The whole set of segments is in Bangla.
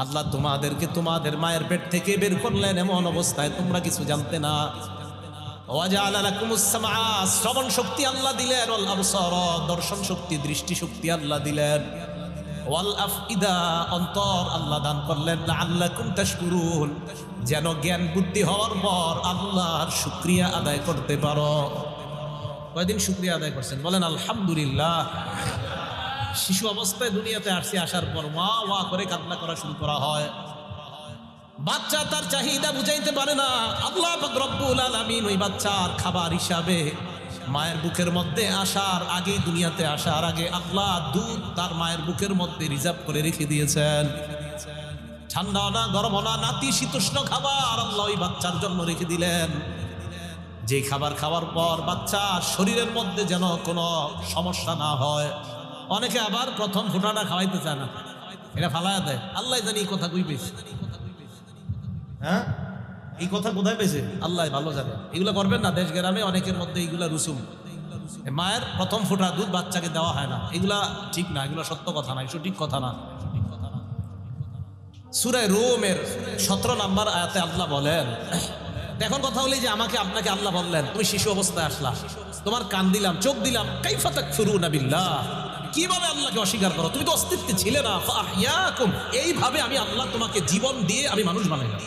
আল্লাহ তোমাদেরকে তোমাদের মায়ের পেট থেকে বের করলেন এমন অবস্থায় তোমরা কিছু জানতে না। ওয়াজআলা লাকুমুস সামআ, শ্রবণ শক্তি আল্লাহ দিলেন, ওয়াল আবসারা, দর্শন শক্তি দৃষ্টি শক্তি আল্লাহ দিলেন, ওয়াল আফইদা, অন্তর আল্লাহ দান করলেন, লাআল্লাকুম তাশকুরুন, যেন জ্ঞান বুদ্ধি হওয়ার পর আল্লাহর শুকরিয়া আদায় করতে পারো। কয়দিন শুকরিয়া আদায় করছেন বলেন আলহামদুলিল্লাহ। শিশু অবস্থায় দুনিয়াতে আসছে, আসার পর মা ওয়া করে কান্না করা শুরু করা হয়। বাচ্চা তার চাহিদা বুঝাইতে পারে না, আল্লাহ পাক রব্বুল আলামিন ওই বাচ্চার খাবার হিসাবে মায়ের বুকের মধ্যে আসার আগে, দুনিয়াতে আসার আগে আল্লাহ দুধ তার মায়ের বুকের মধ্যে রিজার্ভ করে রেখে দিয়েছেন। ঠান্ডা না গরম না নাতিশীতোষ্ণ খাবার আল্লাহ ওই বাচ্চার জন্য রেখে দিলেন। যে খাবার খাওয়ার পর বাচ্চার শরীরের মধ্যে যেন কোনো সমস্যা না হয়। অনেকে আবার প্রথম ফোঁটাটা খাওয়াইতে চায় না, এটা ফালায়া দেয়। আল্লাহ জানি এই কথা কই পেয়েছে, হ্যাঁ এই কথা কোথায় পেয়েছে আল্লাহ ভালো জানে। এগুলো করবেন না, দেশ গ্রামে অনেকের মধ্যে এইগুলা রুসুম। মায়ের প্রথম ফোঁটা দুধ বাচ্চাকে দেওয়া হয় না, এগুলা ঠিক না, এগুলো সত্য কথা না, সঠিক কথা না। সূরা রুমের 17 নম্বর আয়াতে আল্লাহ বলেন, এখন কথা হলো যে আমাকে আপনাকে আল্লাহ বললেন তুমি শিশু অবস্থায় আসলা, তোমার কান দিলাম, চোখ দিলাম, কাইফা তাকফুরুনা বিল্লাহ, কিভাবে আল্লাহকে অস্বীকার করো, তুমি তো অস্তিত্বে ছিলে না। ফাআহইয়াকুম, এইভাবে আমি আল্লাহ তোমাকে জীবন দিয়ে আমি মানুষ বানাইলাম।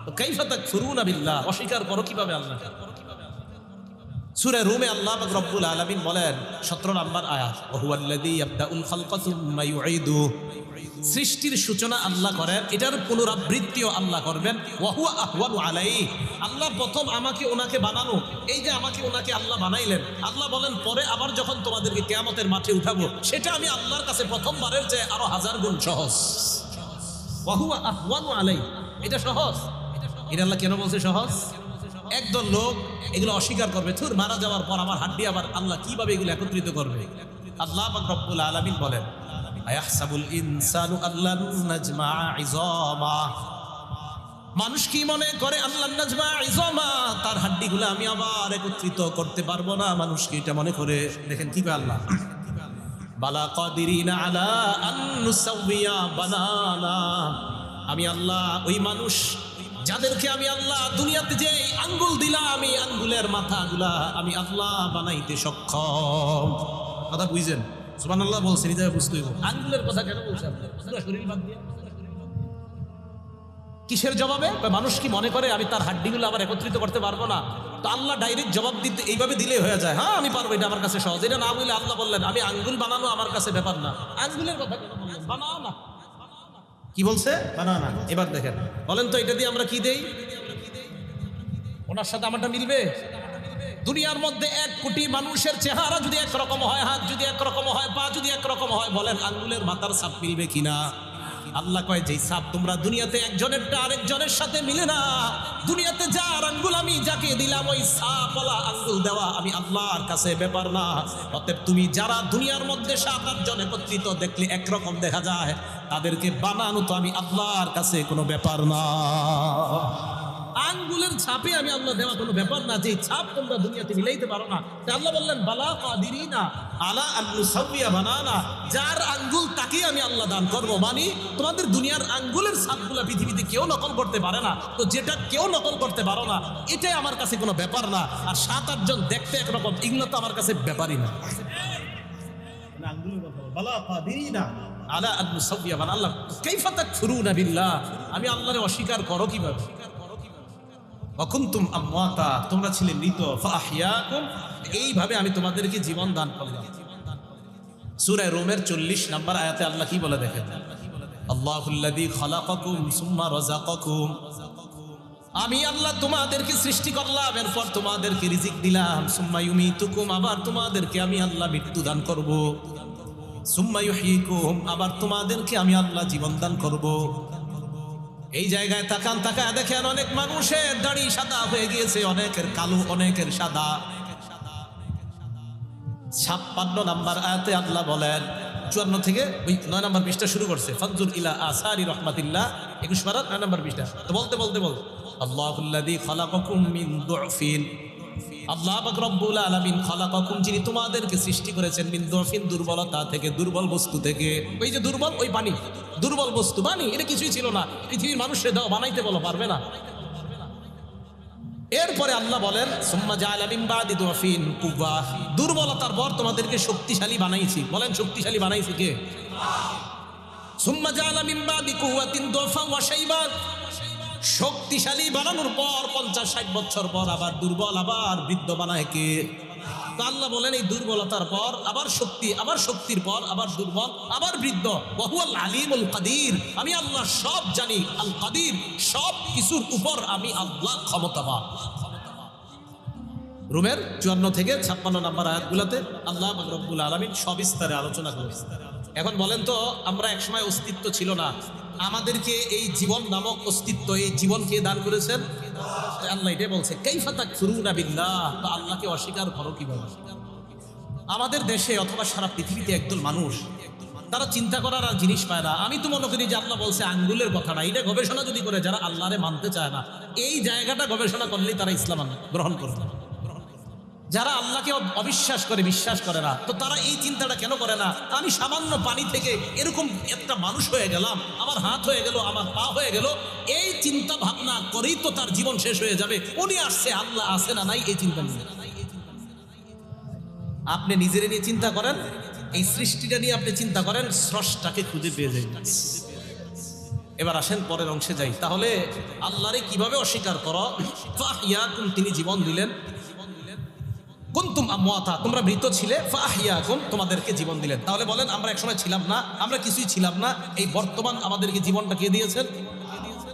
তো কাইফা তাকফুরুনা বিল্লাহ, অস্বীকার করো কিভাবে আল্লাহ। সূরা রুমে আল্লাহ পাক রব্বুল আলামিন বলেন 17 নম্বর আয়াত, ওয়া হুয়াল্লাযী ইয়াবদাউল খালকা সুম্মা ইউঈদু, সৃষ্টির সূচনা আল্লাহ করেন, এটার পুনরাবৃত্তিও আল্লাহ করবেন। ওয়া হুয়া আহওয়ানু আলাইহি, আল্লাহ প্রথম আমাকে ওনাকে বানানো, এই যে আমাকে ওনাকে আল্লাহ বানাইলেন, আল্লাহ বলেন পরে আবার যখন তোমাদেরকে কিয়ামতের মাঠে উঠাবো সেটা আমি আল্লাহর কাছে প্রথমবারের চেয়ে আরো 1000 গুণ সহজ। ওয়া হুয়া আহওয়ানু আলাইহি, এটা সহজ। এটা আল্লাহ কেন বলছে সহজ? একদল লোক এগুলো অস্বীকার করবে, থুর মারা যাওয়ার পর আমার হাড্ডি আবার আল্লাহ কিভাবে এগুলো একত্রিত করবে। আল্লাহ পাক রব্বুল আলামিন বলেন, আয়াহসাবুল ইনসানু আল্লান নাজমা ইযামা, মানুষ কি মনে করে আল্লান নাজমা ইযামা, তার হাড্ডিগুলো আমি আবার একত্রিত করতে পারবো না, মানুষ কি এটা মনে করে? দেখেন কি আল্লাহ, বালা কাদিরিনা আলা আন নুসাউইয়া বানানা, আমি আল্লাহ ওই মানুষ যাদেরকে আমি আল্লাহ দুনিয়াতে যে আঙ্গুল দিলাম, এই আঙ্গুলের মাথাগুলা আমি আল্লাহ বানাইতে সক্ষম। কথা বুঝছেন? সুবহানাল্লাহ বলছেন, এটা বুঝতে হইব। আঙ্গুলের কথা কেন বলছেন? পুরো শরীর বাদ দিয়ে কিসের জবাবে? মানুষ কি মনে করে আমি তার হাড্ডিগুলো আবার একত্রিত করতে পারবো না? তো আল্লাহ ডাইরেক্ট জবাব দিতে এইভাবে দিলে হয়ে যায়, হ্যাঁ আমি পারবো, এটা আমার কাছে সহজ। এটা না বলে আল্লাহ বললেন আমি আঙ্গুল বানানো আমার কাছে ব্যাপার না। আঙ্গুলের কথা কেন বললেন? বানাও না, কি বলছে? বানানা। এবার দেখেন, বলেন তো এটা দিয়ে আমরা কি দেই? ওনার সাথে আমারটা মিলবে? দুনিয়ার মধ্যে 1 কোটি মানুষের চেহারা যদি একরকম হয়, হাত যদি একরকম হয়, পা যদি একরকম হয়, বলেন আঙ্গুলের মাথার ছাপ মিলবে কিনা? আল্লাহ কয় যেই ছাপ তোমরা দুনিয়াতে একজনেরটা আরেকজনের সাথে মিলে না, দুনিয়াতে যার আঙ্গুল আমি যাকে দিলাম ওই ছাপওয়ালা আঙ্গুল দেওয়া আমি আল্লাহর কাছে ব্যাপার না। অতএব তুমি যারা দুনিয়ার মধ্যে 7-8 জন একত্রিত দেখলে একরকম দেখা যায়, তাদেরকে বানানো তো আমি আল্লাহর কাছে কোনো ব্যাপার না। আঙ্গুলের ছাপে আমি আল্লাহ দেওয়া কোনো ব্যাপার না, যে ছাপ তোমরা দুনিয়াতে মিলাইতে পারো না। আল্লাহ বললেন বালা কাদিরিনা আলা আন নুসাউইয়া বানানা, যার আঙ্গুল তাকে আমি আল্লাহ দান করব। মানে তোমাদের দুনিয়ার আঙ্গুলের ছাপগুলো পৃথিবীতে কেউ নকল করতে পারে না, তো যেটা কেউ নকল করতে পারো না এটাই আমার কাছে কোনো ব্যাপার না। আর 7-8 জন দেখতে একরকম, এগুলো তো আমার কাছে ব্যাপারই না। আঙ্গুলের কথা বালা কাদিরিনা আলা আন নুসাউইয়া বানানা, আল্লাহ কাইফা তাকফুরুনা বিল্লাহ, আমি আল্লাহরে অস্বীকার করো কিভাবে? ওয়াকুনতুম আমওয়াতা, তোমরা ছিলে মৃত, ফাআহইয়াকুম, এইভাবে আমি তোমাদেরকে জীবন দান করলাম। সূরা রুমের 40 নম্বর আয়াতে আল্লাহ কি বলে দেখেন, আল্লাহুল্লাযী খালাকাকুম সুম্মা রাযাকাকুম, আমি আল্লাহ তোমাদেরকে সৃষ্টি করলাম, এরপর তোমাদেরকে রিজিক দিলাম, সুম্মা ইউমিতুকুম, আবার তোমাদেরকে আমি আল্লাহ মৃত্যু দান করব, সুম্মা ইউহয়িকুম, আবার তোমাদেরকে আমি আল্লাহ জীবন দান করব। এই জায়গায় তাকান, তাকায় দেখেন অনেক মানুষের দাড়ি সাদা হয়ে গিয়েছে, অনেকের কালো, অনেকের সাদা। 56 নম্বর আয়াতে আল্লাহ বলেন, 54 থেকে ওই 9 নম্বর পৃষ্ঠা শুরু করছে, ফানজুর ইলা আসারি রাহমাতিল্লাহ, 21 পারা 9 নম্বর পৃষ্ঠা। তো বলতে আল্লাহুল্লাযী খালাকাকুম মিন দুফিন, আল্লাহ পাক রব্বুল আলামিন খালাকাকুম, যিনি তোমাদেরকে সৃষ্টি করেছেন, মিন দুফিন, দুর্বলতা থেকে, দুর্বল বস্তু থেকে। ওই যে দুর্বল, ওই পানি, দুর্বল বস্তু বানি, এটা কিছুই ছিল না। পৃথিবীর মানুষের দাও বানাইতে বলো, পারবে না। এরপরে আল্লাহ বলেন সুম্মা জাআলা মিন বাদি দুফিন কুওয়া, দুর্বলতার পর তোমাদেরকে শক্তিশালী বানাইছি। বলেন শক্তিশালী বানাইছি কে? সুম্মা জাআলা মিন বাদি কুওয়াতিন দুফা ওয়া শাইবা, শক্তিশালী বানানোর পর 50-60 বছর পর আবার দুর্বল, আবার বৃদ্ধ বানায় কে? তো আল্লাহ বলেন এই দুর্বলতার পর আবার শক্তি, আবার শক্তির পর আবার দুর্বল, আবার বৃদ্ধ। ওয়া হুয়াল আলিমুল কাদির, আমি আল্লাহ সব জানি। আল কাদির, সব কিছুর উপর আমি আল্লাহ ক্ষমতাবান। রুমের 54 থেকে 56 নম্বর আয়াতগুলোতে আল্লাহ রব্বুল আলামিন সবিস্তারে আলোচনা করেছেন। এখন বলেন তো, আমরা একসময় অস্তিত্ব ছিল না, আমাদেরকে এই জীবন নামক অস্তিত্ব, এই জীবনকে দান করেছেন আল্লাহ। এটাই বলছে কাইফা তাকফুরুনা বিল্লাহ, তো আল্লাহকে অস্বীকার করো কিভাবে? আমাদের দেশে অথবা সারা পৃথিবীতে একদল মানুষ, তারা চিন্তা করার আর জিনিস পায় না। আমি তো মনে করি যে আল্লাহ বলছে আঙ্গুলের কথা না, এটা গবেষণা যদি করে, যারা আল্লাহরে মানতে চায় না, এই জায়গাটা গবেষণা করলেই তারা ইসলাম গ্রহণ করবে। যারা আল্লাহকে অবিশ্বাস করে, বিশ্বাস করে না, তো তারা এই চিন্তাটা কেন করে না? আমি সামান্য পানি থেকে এরকম একটা মানুষ হয়ে গেলাম, আমার হাত হয়ে গেল, আমার পা হয়ে গেল, এই চিন্তা ভাবনা করেই তো তার জীবন শেষ হয়ে যাবে। উনি আসছে, আল্লাহ আসে না নাই, এই চিন্তা নিয়ে আপনি নিজের নিয়ে চিন্তা করেন, এই সৃষ্টিটা নিয়ে আপনি চিন্তা করেন, স্রষ্টাকে খুঁজে পেয়ে যাবেন। এবার আসেন পরের অংশে যাই। তাহলে আল্লাহরে কিভাবে অস্বীকার করো? ফাহিয়াকুম, তিনি জীবন দিলেন। কুনতুম আমওয়াতা, তোমরা মৃত ছিলে। ফাহিয়াকুম, তোমাদেরকে জীবন দিলেন। তাহলে বলেন আমরা একসময় ছিলাম না, আমরা কিছুই ছিলাম না, এই বর্তমান আমাদেরকে জীবনটা কে দিয়েছেন?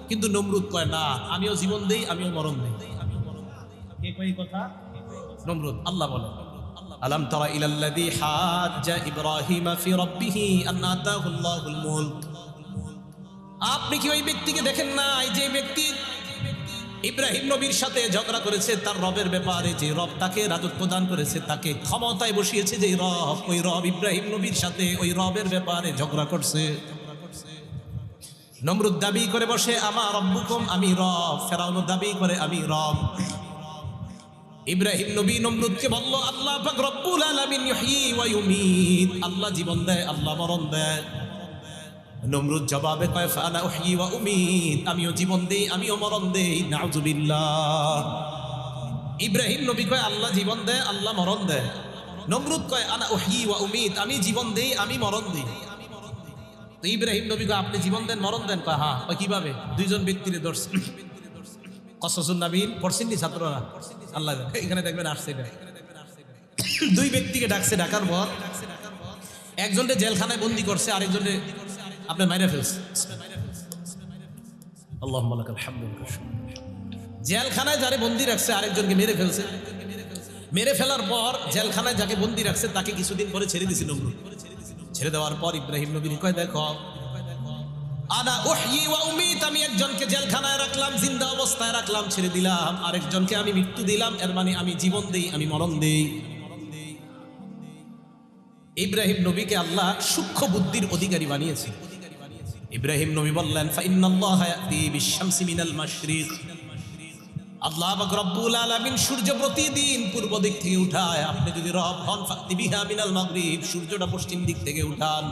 কিন্তু নমরুদ কয় না, আমিও জীবন দেই, আমিও মরণ দেই। কে কয় এই কথা? নমরুদ। আল্লাহ বলেন আলাম তারা ইলাল্লাযী হাজ্জা ইব্রাহিমা ফি রাব্বিহি আন আতাহুল্লাহুল মুলক, আপনি কি ওই ব্যক্তিকে দেখেন না, এই যে ব্যক্তি ইব্রাহিম নবীর সাথে ঝগড়া করেছে তার রবের ব্যাপারে, যে রব তাকে রাজত্ব দান করেছে, তাকে ক্ষমতায় বসিয়েছে, যে রব, ওই রব ইব্রাহিম নবীর সাথে ওই রবের ব্যাপারে ঝগড়া করছে। নমরুদ দাবি করে বসে আমার রব্বুকুম, আমি রব। ফেরাউন দাবি করে আমি রব। ইব্রাহিম নবী নমরুদকে বলল আল্লাহ পাক রব্বুল আলামিন ইহয়ী ওয়া ইউমীত, আল্লাহ জীবন দেয়, আল্লাহ মরণ দেয়। নমরুদ জবাবে কয় ফানা উহয়ী ওয়া উমীত, আমিও জীবন দেই, আমিও মরণ দেই। নাউযুবিল্লাহ। ইব্রাহিম নবী কয় আল্লাহ জীবন দেয়, আল্লাহ মরণ দেয়। নমরুদ কয় আনা উহয়ী ওয়া উমীত, আমি জীবন দেই, আমি মরণ দেই। তো ইব্রাহিম নবী কয় আপনি জীবন দেন, মরণ দেন? কয় হ্যাঁ। কিভাবে? দুইজন ব্যক্তিরে ধরছে। কসসুন নবীন পড়ছেন নি ছাত্ররা? আল্লাহ এখানে দেখবেন আসছে, দুই ব্যক্তিকে ডাকছে। ডাকার পর একজনকে জেলখানায় বন্দি করছে, আরেকজনকে আপনি মাইরা ফেলছে। আল্লাহুম্মা লাকাল হামদু। জেলখানায় যারে বন্দি রাখছে আরেকজনকে মেরে ফেলছে। মেরে ফেলার পর জেলখানায় যাকে বন্দি রাখছে তাকে কিছুদিন পরে ছেড়ে দিয়েছিল। ছেড়ে দেওয়ার পর ইব্রাহিম নবী কয় দেখো আনা উহয়ী ওয়া উমীত, আমি একজনকে জেলখানায় রাখলাম, জিন্দা অবস্থায় রাখলাম, ছেড়ে দিলাম। আরেকজনকে আমি মৃত্যু দিলাম, এর মানে আমি জীবন দেই, আমি মরণ দেই। ইব্রাহিম নবীকে আল্লাহ সূক্ষ্ম বুদ্ধির অধিকারী বানিয়েছে। ইব্রাহিম নবী বললেন ফাইন্নাল্লাহা ইয়াতি বিশ-শামসি মিনাল মাশরিক, আল্লাহ পাক রব্বুল আলামিন সূর্য প্রতিদিন পূর্ব দিক থেকে উঠায়। আপনি যদি রব হন ফাতি বিহা মিনাল মাগরিব, সূর্যটা পশ্চিম দিক থেকে উঠান।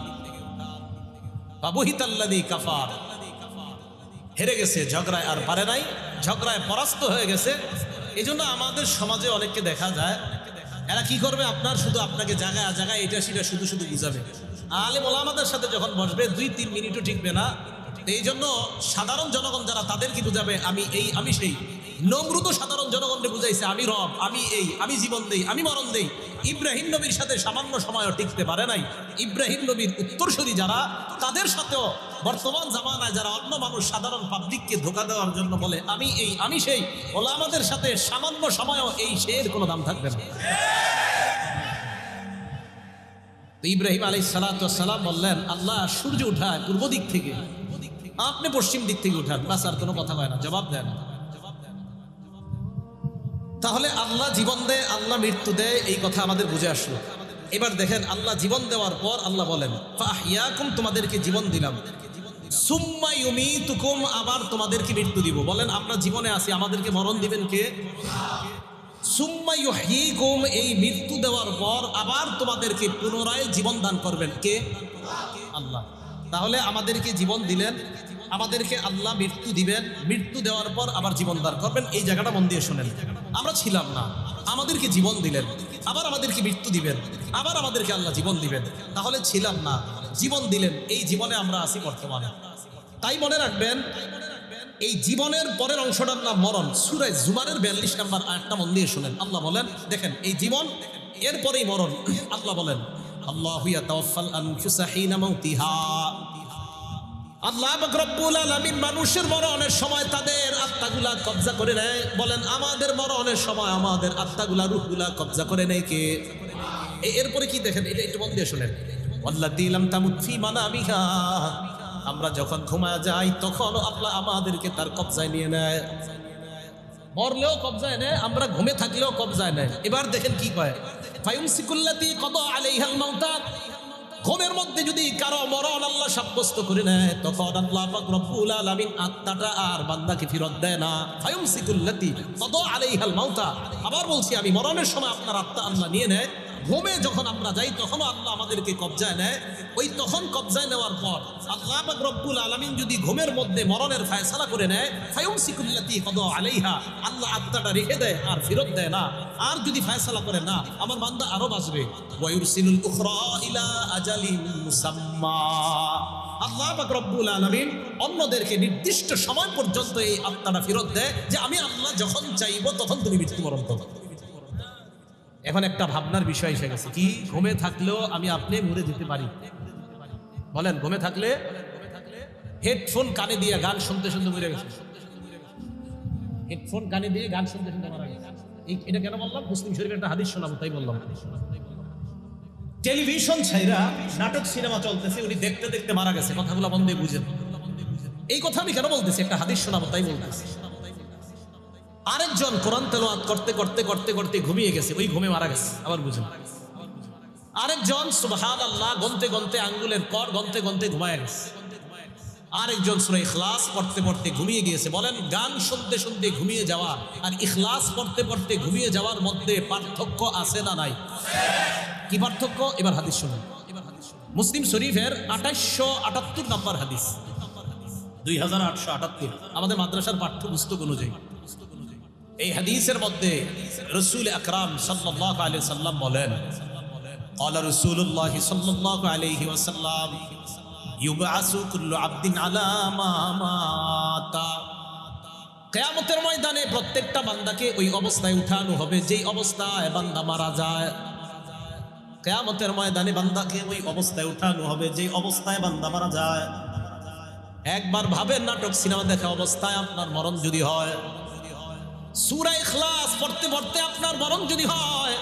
ফাবুহিতাল্লাযী কাফার, হেরে গেছে, ঝগড়ায় আর পারে নাই, ঝগড়ায় পরাস্ত হয়ে গেছে। এজন্য আমাদের সমাজে অনেককে দেখা যায় এরা কি করবে, আপনার শুধু আপনাকে জায়গায় জায়গায় এটা সেটা শুধু শুধু বুঝাবে। আলেম ওলামাদের সাথে যখন বসবে 2-3 মিনিটও টিকবে না। এই জন্য সাধারণ জনগণ যারা, তাদের কি বুঝাবে আমি এই আমি সেই। নমরুদ সাধারণ জনগণকে বুঝাইছে আমি রব, আমি এই, আমি জীবন দেই, আমি মরণ দেই। ইব্রাহিম নবীর সাথে সামান্য সময়ও টিকতে পারে নাই। ইব্রাহিম নবীর উত্তরসূরি যারা, তাদের সাথেও বর্তমান জামানায় যারা অন্য মানুষ, সাধারণ পাবলিককে ধোঁকা দেওয়ার জন্য বলে আমি এই, আমি সেই, ওলামাদের সাথে সামান্য সময়ও এই সেই কোনো দাম থাকবে না। ইব্রাহিম আলাইহিস সালাতু ওয়াস সালাম বললেন আল্লাহ সূর্য উঠায় পূর্ব দিক থেকে, আপনি পশ্চিম দিক থেকে উঠান, বাস আর কোনো কথা হয় না, জবাব দেন। তাহলে আল্লাহ জীবন দেয়, আল্লাহ মৃত্যু দেয়, এই কথা আমাদের বুঝে আসলো। এবার দেখেন আল্লাহ জীবন দেওয়ার পর আল্লাহ বলেন ফাহিয়াকুম, তোমাদেরকে জীবন দিলাম। সুম্মা ইউমীতুকুম, আবার তোমাদেরকে মৃত্যু দিব। বলেন আমরা জীবনে আছি, আমাদেরকে মরণ দিবেন কে? সুম্মা ইউহয়ীকুম, এই মৃত্যু দেওয়ার পর আবার তোমাদেরকে পুনরায় জীবন দান করবেন কে? আল্লাহ। তাহলে আমাদেরকে জীবন দিলেন, আমাদেরকে আল্লাহ মৃত্যু দিবেন, মৃত্যু দেওয়ার পর আবার জীবন দান করবেন। এই জায়গাটা মন দিয়ে শোনেন। আমরা ছিলাম না, আমাদেরকে জীবন দিলেন, আবার আমাদেরকে মৃত্যু দিবেন, আবার আমাদেরকে আল্লাহ জীবন দিবেন। তাহলে ছিলাম না, জীবন দিলেন, এই জীবনে আমরা আছি বর্তমানে। তাই মনে রাখবেন, এই জীবনের পরের অংশটার নাম মরণ। সূরা জুমারের 42 নম্বর আয়াতটা মন দিয়ে শুনেন। আল্লাহ বলেন, দেখেন এই জীবন, এরপরেই মরণ। আল্লাহ বলেন, আল্লাহু ইয়াতাওয়াফাল আনফুসা হিনা মাউতিহা। আল্লাহ পাক রব্বুল আলামিন মানুষের মরণের সময় তাদের আত্মাগুলা কবজা করে নেয়। বলেন, আমাদের মরণের সময় আমাদের আত্মাগুলা, রূহগুলা কবজা করে নেয় কে? এরপরে কি দেখেন, এটা একটু মন দিয়ে শুনেন। ওয়াল্লাতী লাম তামুত ফী মানামিহা, আমরা যখন ঘুমায় যাই তখন আল্লাহ আমাদেরকে তার কবজায় নিয়ে নেয়। মরলেও কবজায় নেয়, আমরা ঘুমে থাকলেও কবজায় নেয়। এবার দেখেন কি কয়, ফায়ুমসিকুল্লাতী কাদা আলাইহাল মাউতা। ঘুমের মধ্যে যদি কারো মরণ আল্লাহ সাব্যস্ত করে নেয়, তখন আল্লাহ পাক রব্বুল আলামিন আত্মাটা আর বান্দাকে ফেরত দেয় না। ফায়ুমসিকুল্লাতী কাদা আলাইহাল মাউতা। আবার বলছি আমি, মরণের সময় আপনার আত্মা আল্লাহ নিয়ে নেয়। ঘুমে যখন আমরা যাই তখনও আল্লাহ আমাদেরকে কবজায় নেয়। ওই তখন কবজায় নেওয়ার পর আল্লাহ পাক রব্বুল আলামিন যদি ঘুমের মধ্যে মরণের ফায়সালা করে নেয়, ফায়ুমসিকুল্লাতী কাদা আলাইহা, আল্লাহ আত্মাটা রেখে দেয় আর ফেরত দেয় না। আর যদি ফায়সালা করে না, আমার বান্দা আরো বাঁচবে, ওয়ায়ুরসিলুল উখরা ইলা আজালিন মুসাম্মা। আল্লাহ পাক রব্বুল আলামিন অন্যদেরকে নির্দিষ্ট সময় পর্যন্ত এই আত্মাটা ফেরত দেয়, যে আমি আল্লাহ যখন চাইবো তখন তুমি মৃত্যুবরণ করো। এখন একটা ভাবনার বিষয় এসে গেছে, কি ঘুমে থাকলেও আমি আপনি মরে যেতে পারি? বলেন, ঘুমে থাকলে হেডফোন কানে দিয়ে গান শুনতে শুনতে মরে গেছে। হেডফোন কানে দিয়ে গান শুনতে শুনতে মারা গেছে। এটা কেন বললাম? মুসলিম শরীফের একটা হাদিস শোনাবো তাই বললাম। টেলিভিশন ছাইরা নাটক সিনেমা চলতেছে, উনি দেখতে দেখতে মারা গেছে। কথাগুলো মন দিয়ে বুঝেন। এই কথা আমি কেন বলতেছি? একটা হাদিস শোনাবো তাই বলতেছি। আরেকজন কোরআন তেলাওয়াত করতে করতে করতে করতে ঘুমিয়ে গেছে, ওই ঘুমে মারা গেছে। আবার বুঝুন, আরেকজন সুবহানাল্লাহ গনতে গনতে, আঙ্গুলের কর গনতে গনতে ঘুমায় গেছে। আরেকজন সূরা ইখলাস পড়তে পড়তে ঘুমিয়ে গিয়েছে। বলেন, গান শুনতে শুনতে ঘুমিয়ে যাওয়া আর ইখলাস পড়তে পড়তে ঘুমিয়ে যাওয়ার মধ্যে পার্থক্য আছে না নাই? কি পার্থক্য? এবার হাদিস শুনুন। মুসলিম শরীফের 2878 নম্বর হাদিস, 2878, আমাদের মাদ্রাসার পাঠ্যপুস্তক অনুযায়ী। এই হাদিসের মধ্যে রাসূল আকরাম সাল্লাল্লাহু আলাইহি সাল্লাম বলেন, ক্বালা রাসূলুল্লাহ সাল্লাল্লাহু আলাইহি ওয়াসাল্লাম, ইউবআসু কুল্লু আবদিন আলা মা মাতা। কিয়ামতের ময়দানে প্রত্যেকটা বান্দাকে ওই অবস্থায় উঠানো হবে যেই অবস্থায় বান্দা মারা যায়। কিয়ামতের ময়দানে বান্দাকে ওই অবস্থায় উঠানো হবে যেই অবস্থায় বান্দা মারা যায়। একবার ভাবেন, নাটক সিনেমা দেখা অবস্থায় আপনার মরণ যদি হয়, সূরা ইখলাস পড়তে পড়তে আপনার মরণ যদি হয়,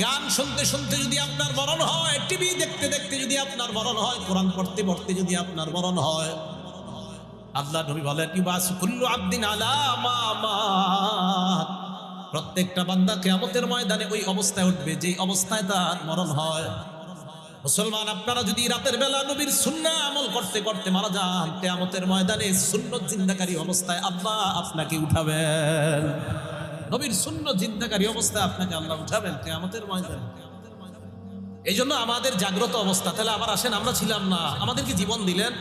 গান শুনতে শুনতে যদি আপনার মরণ হয়, টিভি দেখতে দেখতে যদি আপনার মরণ হয়, কোরআন পড়তে পড়তে যদি আপনার মরণ হয়, আল্লাহ নবী বলেন, ইউবাসু কুল্লু আবদিন আলা মা মাত। প্রত্যেকটা বান্দা কিয়ামতের ময়দানে ওই অবস্থায় উঠবে যেই অবস্থায় তার মরণ হয়। মুসলমান, আপনারা যদি রাতের বেলা নবীর সুন্নাহ আমল করতে করতে মারা যান, কিয়ামতের ময়দানে সুন্নত জিন্দাকারী অবস্থায় আল্লাহ আপনাকে উঠাবেন। নবীর সুন্নত জিন্দাকারী অবস্থায় আপনাকে আল্লাহ উঠাবেন কিয়ামতের ময়দানে। এই জন্য আমাদের জাগ্রত অবস্থা। তাহলে আবার আসেন, আমরা ছিলাম না, আমাদেরকে জীবন দিলেন,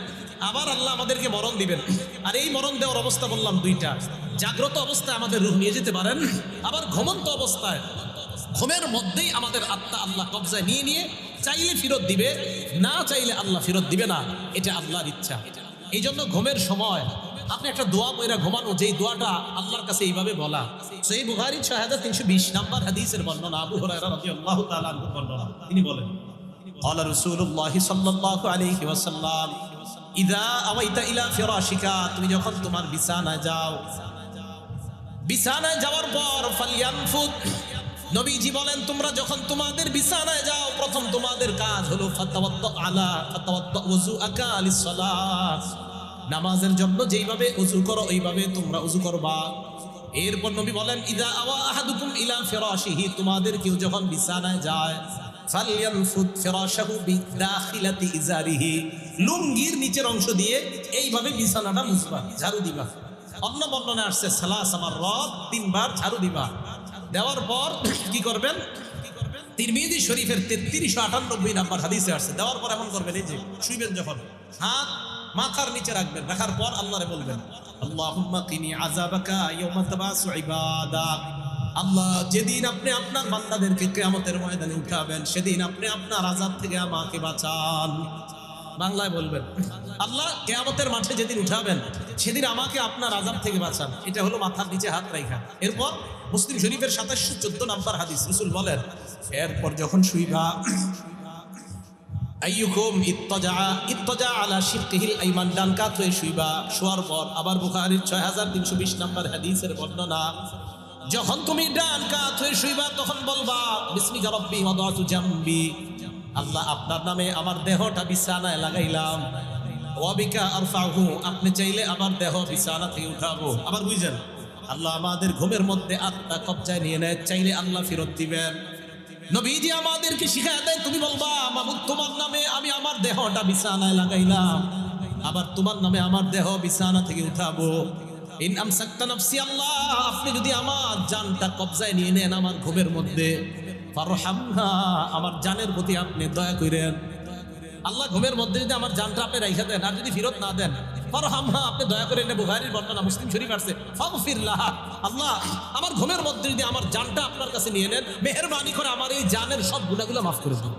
আবার আল্লাহ আমাদেরকে মরণ দিবেন। আর এই মরণ দেওয়ার অবস্থা বললাম দুইটা। জাগ্রত অবস্থায় আমাদের রূহ নিয়ে যেতে পারেন, আবার ঘুমন্ত অবস্থায় ঘুমের মধ্যেই আমাদের আত্মা আল্লাহ কবজায় নিয়ে নিয়ে চাইলে ফেরত দিবে, না চাইলে আল্লাহ ফেরত দিবে না। এটা আল্লাহর ইচ্ছা। এই জন্য ঘুমের সময় আপনি একটা দোয়া কইরা ঘুমানো, যেই দোয়াটা আল্লাহর কাছে এইভাবে বলা। সহিহ বুখারী 6320 নম্বর হাদিসের বর্ণনা, আবু হুরায়রা রাদিয়াল্লাহু তাআলা আনহু বর্ণনা। তিনি বলেন, ক্বালা রাসূলুল্লাহ সাল্লাল্লাহু আলাইহি ওয়াসাল্লাম, ইযা আওয়াইতা ইলা ফিরাশিকা, তুমি যখন তোমার বিছানায় যাও, বিছানায় যাওয়ার পর ফালয়ানফুত, নবীজি বলেন, তোমরা যখন তোমাদের বিছানায় যাও, প্রথম তোমাদের কাজ হলো ফাতাওয়াদ্দা ওযুআকা লিস-সালাত, নামাজের জন্য যেইভাবে ওযু করো ওইভাবে তোমরা ওযু করবা। এরপর নবী বলেন, ইযা আওয়া আহাদুকুম ইলা ফিরাশিহি, তোমাদের কেউ যখন বিছানায় যায়, ফালয়ানফুত ফিরাশাহু বিদাখিলাতি ইজারিহি, লুঙ্গির নিচের অংশ দিয়ে এইভাবে বিছানাটা মুছবা, ঝাড়ু দিবা। অন্য বর্ণনায় আসছে সালাস মাররাত, 3 বার ঝাড়ু দিবা। দেওয়ার পর কি করবেন? তিরমিজি শরীফের 3398 নাম্বার হাদিসে আসছে। দেওয়ার পর এমন করবেন, এই যে শুইবেন যখন হাত মাথার নিচে রাখবেন, রাখার পর আল্লাহরে বলবেন আল্লাহুম্মা কিনি আযাবাকা ইয়াওমা তাবাসু ইবাদাক। আল্লাহ, যেদিন আপনি আপনার বান্দাদেরকে কিয়ামতের ময়দানে উঠাবেন, সেদিন আপনি আপনার আযাব থেকে আমাকে বাঁচান। বাংলায় বলবেন, আল্লাহ কিয়ামতের মাঠে যেদিন উঠাবেন, সেদিন আমাকে আপনার আযাব থেকে বাঁচান। এটা হলো মাথার নিচে হাত রাখা। এরপর মুসলিম শরীফের 2714 নাম্বার হাদিস, রাসূল বলেন, এরপর যখন শুইবা, আইয়ুকুম ইত্তাজা আলা শিক্কিহিল আইমান, ডান কাত হয়ে শুইবা। শোয়ার পর আবার বুখারীর 6320 নাম্বার হাদিসের বর্ণনা, যখন তুমি ডান কাত হয়ে শুইবা তখন বলবা বিসমিকা রাব্বি ওয়াদাতু জামবি, আল্লাহ আপনার নামে আমার দেহটা বিছানায় লাগাইলাম। ওয়া বিকা আরফাহু, আপনি চাইলে আমার দেহ বিছানা থেকে উঠাবো। আবার বুঝেন, আল্লাহ আমাদের ঘুমের মধ্যে আত্মা কবজায় নিয়ে নেয়, চাইলে আল্লাহ ফেরত দিবেন। নবীজি আমাদেরকে শিখায় দেয়, তুমি বলবা মাবুদ তোমার নামে আমি আমার দেহটা বিছানায় লাগাইলাম, আবার তোমার নামে আমার দেহ বিছানা থেকে উঠাবো। ইন আমসাকতা নাফসি, আল্লাহ আপনি যদি আমার জানটা কবজায় নিয়ে নেন আমার ঘুমের মধ্যে, ফারহামহা, আমার জানের প্রতি আপনি দয়া করেন। আল্লাহ ঘুমের মধ্যে যদি আমার জানটা আপনি রাইখা দেন আর যদি ফেরত না দেন, ফারহামহা, আপনি দয়া করে নেন। বুখারীর বর্ণনা, মুসলিম শরীফ আসছে, ফাগফির লাহা, আল্লাহ আমার ঘুমের মধ্যে যদি আমার জানটা আপনার কাছে নিয়ে নেন, মেহেরবানি করে আমার এই জানের সব গুনাহগুলো মাফ করে দিন।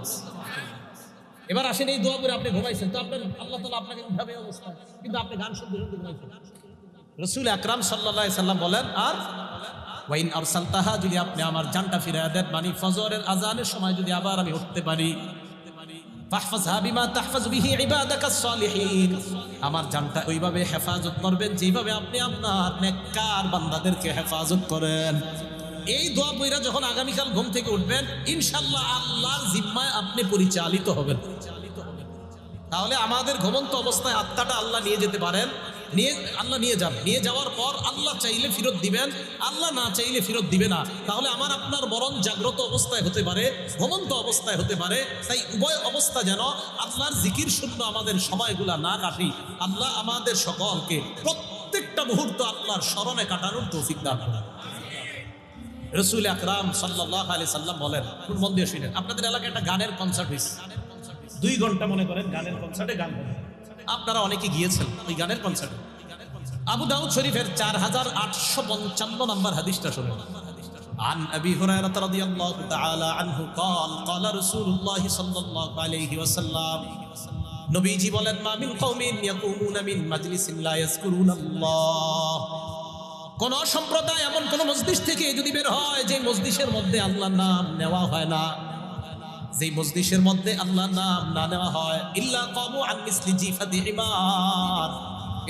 এবার আসেন, এই দোয়া করে আপনি ঘুমাইছেন, তো আপনার আল্লাহ তাআলা আপনাকে উঠাবে অবস্থা, কিন্তু আপনি গান শুনতে শুনতে ঘুমাইছেন। রাসূল আকরাম সাল্লাল্লাহু আলাইহি সাল্লাম বলেন, আর ওয়াইন আরসালতাহা, যদি আপনি আমার জানটা ফিরায়া দেন, মানে ফজরের আজানের সময় যদি আবার আমি উঠতে পারি, ফাহফাজহা বিমা তাহফাজু বিহি ইবাদাকাস সালিহিন, আমার জানটা ওইভাবে হেফাজত করবেন যেভাবে আপনি আপনার নেককার বান্দাদেরকে হেফাজত করেন। এই দোয়া পড়া যখন আগামীকাল ঘুম থেকে উঠবেন, ইনশাআল্লাহ আল্লাহর জিম্মায় আপনি পরিচালিত হবেন। তাহলে আমাদের ঘুমন্ত অবস্থায় আত্মাটা আল্লাহ নিয়ে যেতে পারেন, আল্লাহ নিয়ে যান। নিয়ে যাওয়ার পর আল্লাহ চাইলে ফেরত দিবেন, আল্লাহ না চাইলে ফেরত দিবে না। তাহলে আমার আপনার বরং জাগ্রত অবস্থায় হতে পারে, ঘুমন্ত অবস্থায় হতে পারে। তাই উভয় অবস্থা যেন আল্লাহর জিকির শূন্য আমাদের সময়গুলা না কাটি। আল্লাহ আমাদের সকলকে প্রত্যেকটা মুহূর্ত আল্লাহর স্মরণে কাটানোর তৌফিক দান করেন। রাসূল আকরাম সাল্লাল্লাহু আলাইহি সাল্লাম বলেন, খুব মন দিয়ে শুনেন, আপনাদের এলাকায় একটা গানের কনসার্ট হয়েছে, 2 ঘন্টা মনে করেন গানের কনসার্টে গান হবে। আপনারা অনেকে গিয়েছেন ওই গানের কনসার্টে। আবু দাউদ শরীফের 4855 নম্বর হাদিসটা শুনুন। عن أبي هريرة رضي الله تعالى عنه قال قال رسول الله صلى الله عليه وسلم, নবীজি বলেন, মা মিন কওমিন ইয়াকুমুনা মিন মাজলিসিন লা ইয়াযকুরুনাল্লাহ, কোন সম্প্রদায় এমন কোন মজলিস থেকে যদি বের হয় যে মজলিসের মধ্যে আল্লাহর নাম নেওয়া হয় না, যেই মজলিসের মধ্যে আল্লাহর নাম না নেওয়া হয়, ইল্লা কামু আন মিসলি জিফাতি হিমার,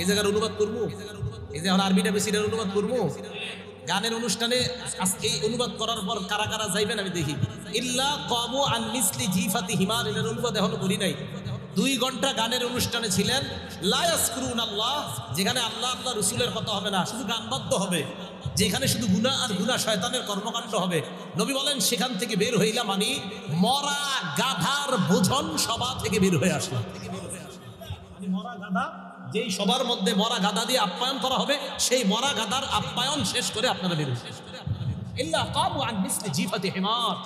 এই জায়গার অনুবাদ করবো, এই যে আরবিটা বেশি অনুবাদ করবো। গানের অনুষ্ঠানে আজকে অনুবাদ করার পর কারা কারা যাইবেন আমি দেখি। ইল্লা কামু আন মিসলি জিফাতি হিমার, এর অনুবাদ এখনো করি নাই। 2 ঘন্টা গানের অনুষ্ঠানে ছিলেন, লা ইয়াযকুরুনাল্লাহ, যেখানে আল্লাহ আল্লাহ রাসূলের কথা হবে না, শুধু গানবাদ্য হবে, যেখানে শুধু গুনাহ আর গুনাহ শয়তানের কর্মকাণ্ড হবে। নবী বলেন, সেখান থেকে বের হইলাম মানে মরা গাধার ভোজন সভা থেকে বের হয়ে আসলাম। মরা গাধা, যেই সবার মধ্যে মরা গাধা দিয়ে আপ্যায়ন করা হবে, সেই মরা গাধার আপ্যায়ন শেষ করে আপনারা বের হন। ইল্লা কামু আন মিসলি জিফাতি হিমার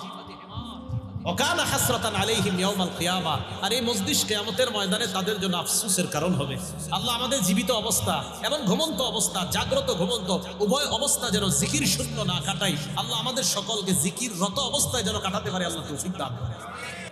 ওয়াকানা হাসরাতান আলাইহিম ইয়াউমাল কিয়ামা, আর এই মজলিস কিয়ামতের ময়দানে তাদের জন্য আফসোসের কারণ হবে। আল্লাহ আমাদের জীবিত অবস্থা এবং ঘুমন্ত অবস্থা, জাগ্রত ঘুমন্ত উভয় অবস্থা যেন জিকির শূন্য না কাটাই। আল্লাহ আমাদের সকলকে জিকিররত অবস্থায় যেন কাটাতে পারে, আল্লাহ তৌফিক দান করেন।